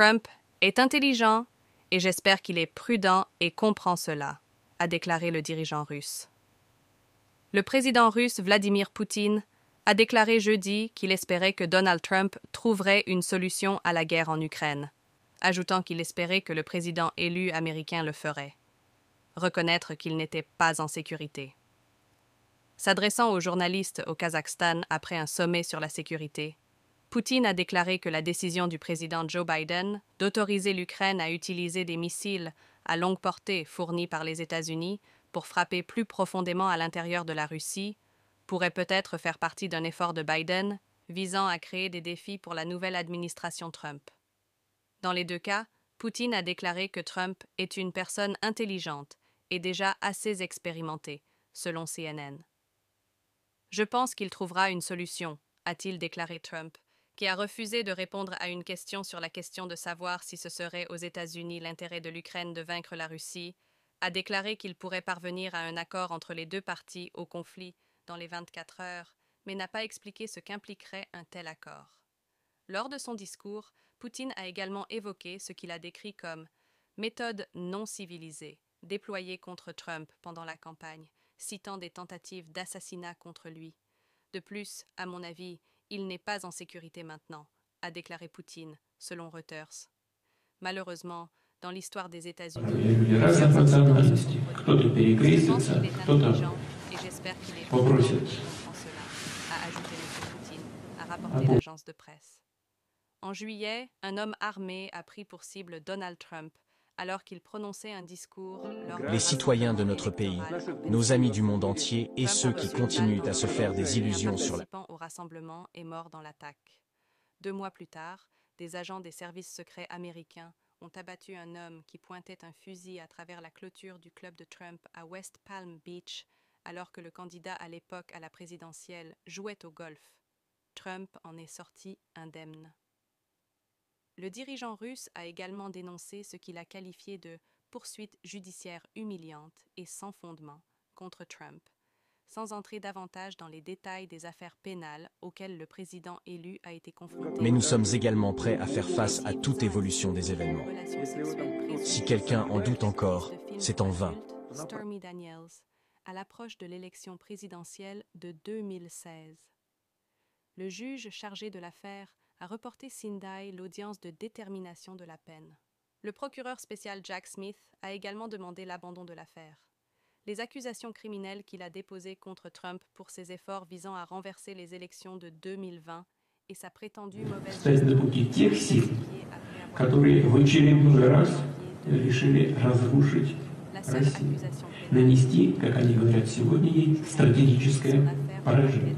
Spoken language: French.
Trump est intelligent et j'espère qu'il est prudent et comprend cela, a déclaré le dirigeant russe. Le président russe Vladimir Poutine a déclaré jeudi qu'il espérait que Donald Trump trouverait une solution à la guerre en Ukraine, ajoutant qu'il espérait que le président élu américain le ferait, reconnaître qu'il n'était pas en sécurité. S'adressant aux journalistes au Kazakhstan après un sommet sur la sécurité, Poutine a déclaré que la décision du président Joe Biden d'autoriser l'Ukraine à utiliser des missiles à longue portée fournis par les États-Unis pour frapper plus profondément à l'intérieur de la Russie pourrait peut-être faire partie d'un effort de Biden visant à créer des défis pour la nouvelle administration Trump. Dans les deux cas, Poutine a déclaré que Trump est une personne intelligente et déjà assez expérimentée, selon CNN. « Je pense qu'il trouvera une solution », a-t-il déclaré Trump, qui a refusé de répondre à une question sur la question de savoir si ce serait aux États-Unis l'intérêt de l'Ukraine de vaincre la Russie, a déclaré qu'il pourrait parvenir à un accord entre les deux parties au conflit dans les 24 heures, mais n'a pas expliqué ce qu'impliquerait un tel accord. Lors de son discours, Poutine a également évoqué ce qu'il a décrit comme « méthode non civilisée » déployée contre Trump pendant la campagne, citant des tentatives d'assassinat contre lui. De plus, à mon avis, il n'est pas en sécurité maintenant, a déclaré Poutine, selon Reuters. Malheureusement, dans l'histoire des États-Unis, plusieurs incidents se sont produits. Je pense qu'il est intelligent et j'espère qu'il est prudent et comprend cela, a ajouté M. Poutine, a rapporté l'agence de presse. En juillet, un homme armé a pris pour cible Donald Trump alors qu'il prononçait un discours lors Les citoyens de notre pays, nos amis du monde entier et ceux qui continuent à se faire des illusions sur la... au rassemblement est mort dans l'attaque. 2 mois plus tard, des agents des services secrets américains ont abattu un homme qui pointait un fusil à travers la clôture du club de Trump à West Palm Beach alors que le candidat à l'époque à la présidentielle jouait au golf. Trump en est sorti indemne. Le dirigeant russe a également dénoncé ce qu'il a qualifié de « poursuite judiciaire humiliante et sans fondement » contre Trump, sans entrer davantage dans les détails des affaires pénales auxquelles le président élu a été confronté. Mais nous sommes également prêts à faire face à toute évolution des événements. Si quelqu'un en doute encore, c'est en vain. Stormy Daniels, à l'approche de l'élection présidentielle de 2016. Le juge chargé de l'affaire a reporté Sindai l'audience de détermination de la peine. Le procureur spécial Jack Smith a également demandé l'abandon de l'affaire. Les accusations criminelles qu'il a déposées contre Trump pour ses efforts visant à renverser les élections de 2020 et sa prétendue mauvaise gestion нанести, как они говорят сегодня, ей стратегическое поражение.